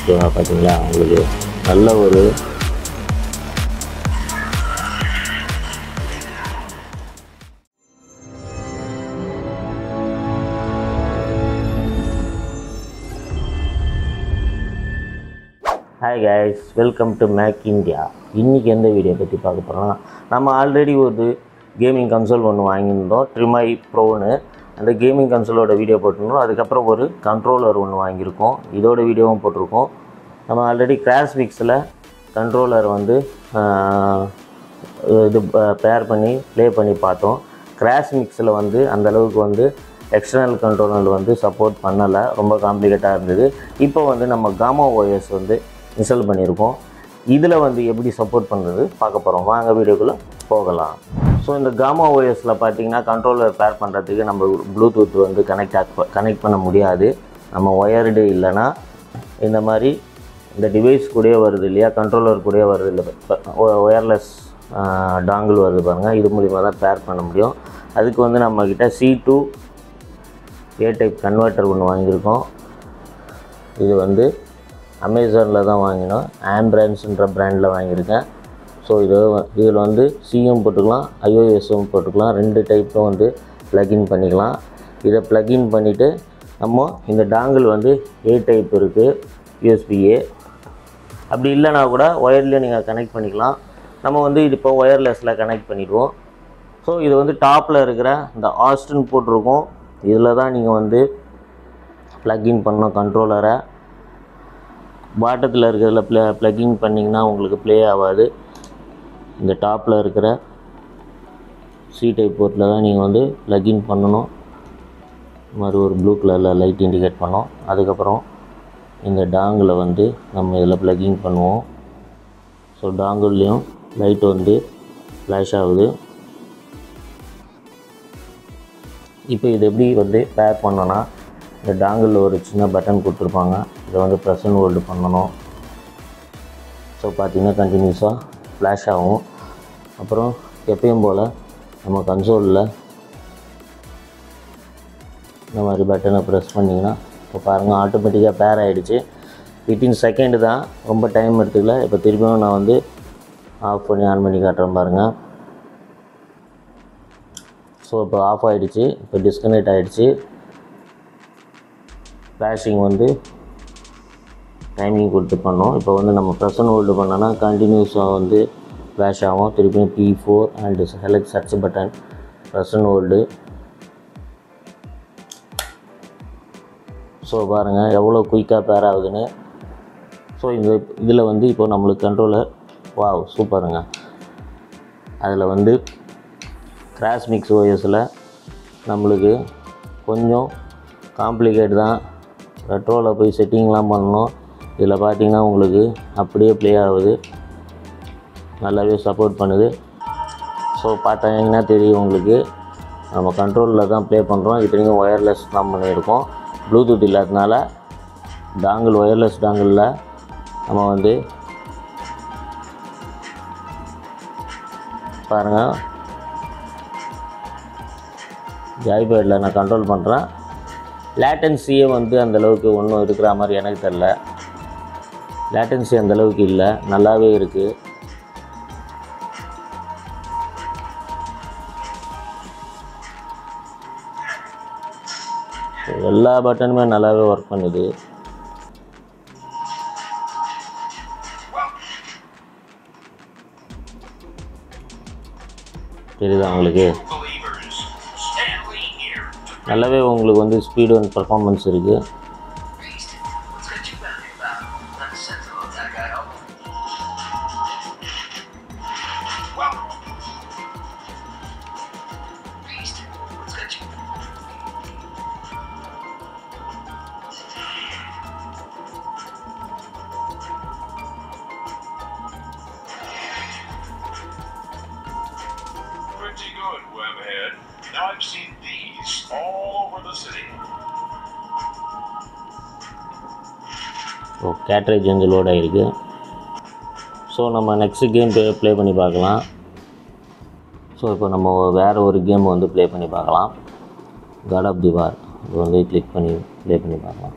பார்த்தீங்களா, உங்களுக்கு நல்ல ஒரு hi guys, welcome to make India. இன்றைக்கி எந்த வீடியோ பற்றி பார்க்க போகிறோம்னா, நம்ம ஆல்ரெடி ஒரு கேமிங் கன்சோல் ஒன்று வாங்கியிருந்தோம், ட்ரிமை ப்ரோன்னு. அந்த கேமிங் கன்சோலோட வீடியோ போட்டிருந்தோம். அதுக்கப்புறம் ஒரு கண்ட்ரோலர் ஒன்று வாங்கியிருக்கோம், இதோட வீடியோவும் போட்டிருக்கோம். நம்ம ஆல்ரெடி கிராஷ் மிக்ஸில் கண்ட்ரோலர் வந்து இது பேர் பண்ணி ப்ளே பண்ணி பார்த்தோம். கிராஷ் மிக்ஸில் வந்து அந்தளவுக்கு வந்து எக்ஸ்டர்னல் கண்ட்ரோலர் வந்து சப்போர்ட் பண்ணலை, ரொம்ப காம்ப்ளிகேட்டாக இருந்தது. இப்போ வந்து நம்ம காமா ஓஎஸ் வந்து இன்ஸ்டால் பண்ணியிருக்கோம். இதில் வந்து எப்படி சப்போர்ட் பண்ணுறது பார்க்க போகிறோம். வாங்க வீடியோக்குள்ளே போகலாம். ஸோ இந்த காமா ஓஎஸில் பார்த்தீங்கன்னா கண்ட்ரோலர் பேர் பண்ணுறதுக்கு நம்ம ப்ளூடூத் வந்து கனெக்ட் பண்ண முடியாது. நம்ம ஒயர்டு இல்லைன்னா இந்த மாதிரி இந்த டிவைஸ் கூடயே வருது இல்லையா, கண்ட்ரோலர் கூடயே வருது இல்லை, ஒயர்லெஸ் டாங்கிள் வருது பாருங்கள், இது மூலிமா தான் பேர் பண்ண முடியும். அதுக்கு வந்து நம்மக்கிட்ட C2 A டைப் கன்வெர்ட்டர் ஒன்று வாங்கியிருக்கோம். இது வந்து அமேசானில் தான் வாங்கினோம், ஆம்பிரான்ஸ்ன்ற பிராண்டில் வாங்கியிருக்கேன். ஸோ இதில் வந்து சிஎம் போட்டுக்கலாம், iOSம் போட்டுக்கலாம், 2 டைப்பும் வந்து ப்ளக்இன் பண்ணிக்கலாம். இதை ப்ளக்இன் பண்ணிவிட்டு நம்ம இந்த டாங்கிள் வந்து A டைப் இருக்குது, USB-A. அப்படி இல்லைனா கூட ஒயர்லேயே நீங்கள் கனெக்ட் பண்ணிக்கலாம். நம்ம வந்து இது இப்போ ஒயர்லெஸில் கனெக்ட் பண்ணிடுவோம். ஸோ இது வந்து டாப்பில் இருக்கிற இந்த ஆஸ்டின் போட்டிருக்கோம், இதில் தான் நீங்கள் வந்து ப்ளக்இன் பண்ணணும் கண்ட்ரோலரை. பாட்டத்தில் இருக்கிறதுல ப்ளக்இன் பண்ணிங்கன்னா உங்களுக்கு ப்ளே ஆகாது. இந்த டாப்பில் இருக்கிற C டைப் போர்ட்டில் தான் நீங்கள் வந்து ப்ளக்இன் பண்ணணும். இது மாதிரி ஒரு ப்ளூ கலரில் லைட் இண்டிகேட் பண்ணோம். அதுக்கப்புறம் இந்த டாங்கில் வந்து நம்ம இதில் ப்ளக்இன் பண்ணுவோம். ஸோ டாங்கிள்லேயும் லைட் வந்து ஃப்ளாஷ் ஆகுது. இப்போ இது எப்படி வந்து பேர் பண்ணோன்னா, இந்த டாங்கிளில் ஒரு சின்ன பட்டன் கொடுத்துருப்பாங்க, இதை வந்து ப்ரெஸ் அண்ட் ஹோல்டு பண்ணணும். ஸோ பார்த்திங்கன்னா கண்டினியூஸாக ஃப்ளாஷ் ஆகும். அப்புறம் எப்பயும் போல் நம்ம கன்சோலில் இந்த மாதிரி பட்டனை ப்ரெஸ் பண்ணிங்கன்னா இப்போ பாருங்கள் ஆட்டோமேட்டிக்காக பேர் ஆகிடுச்சு. வித்தின் செகண்டு தான், ரொம்ப டைம் எடுத்துக்கல. இப்போ திரும்பியும் நான் வந்து ஆஃப் பண்ணி ஆன் பண்ணி காட்டுறேன் பாருங்கள். ஸோ இப்போ ஆஃப் ஆகிடுச்சு, இப்போ டிஸ்கனெக்ட் ஆகிடுச்சு. ஃப்ளாஷிங் வந்து டைமிங் கொடுத்து பண்ணோம். இப்போ வந்து நம்ம ப்ரெஸ் அண்ட் ஹோல்டு பண்ணோன்னா கண்டினியூஸாக வந்து ஃப்ளாஷ் ஆகும். திருப்பியும் P4 and select search button, press and hold. So பாருங்கள் எவ்வளோ குயிக்காக பேர் ஆகுதுன்னு. ஸோ இதில் வந்து இப்போ நம்மளுக்கு கண்ட்ரோலர் வாவ் சூப்பருங்க. அதில் வந்து கிராஷ் மிக்ஸ் ஓஎஸில் நம்மளுக்கு கொஞ்சம் காம்ப்ளிகேட் தான். ரெட்ரோவில் போய் செட்டிங்லாம் பண்ணணும். இதில் பார்த்திங்கன்னா உங்களுக்கு அப்படியே ப்ளே ஆகுது, நல்லாவே சப்போர்ட் பண்ணுது. ஸோ பார்த்தாங்கன்னா தெரியும் உங்களுக்கு, நம்ம கண்ட்ரோலில் தான் ப்ளே பண்ணுறோம். இத்தனைக்கும் ஒயர்லெஸ் தான் பண்ணியிருக்கோம், ப்ளூடூத் இல்லாததுனால. டாங்கிள் ஒயர்லெஸ் டாங்கிளில் நம்ம வந்து பாருங்கள், ஜாய்பேடில் நான் கண்ட்ரோல் பண்ணுறேன். லேட்டன்சியே வந்து அந்தளவுக்கு ஒன்றும் இருக்கிற மாதிரி எனக்கு தெரில. லேட்டன்சி அந்தளவுக்கு இல்லை, நல்லாவே இருக்குது. எல்லா பட்டனுமே நல்லாவே ஒர்க் பண்ணுது. தெரியுதா உங்களுக்கு? நல்லாவே உங்களுக்கு வந்து ஸ்பீடு அண்ட் பர்ஃபார்மன்ஸ் இருக்குது. Pretty good, Webhead. Now I've seen these all over the city. So cartridge வந்து லோட் ஆகிருக்கு. ஸோ நம்ம நெக்ஸ்ட் கேம் ப்ளே பண்ணி பார்க்கலாம். ஸோ இப்போ நம்ம வேறு ஒரு கேம் வந்து ப்ளே பண்ணி பார்க்கலாம். காட் ஆஃப் தி வார் இது வந்து கிளிக் பண்ணி ப்ளே பண்ணி பார்க்கலாம்.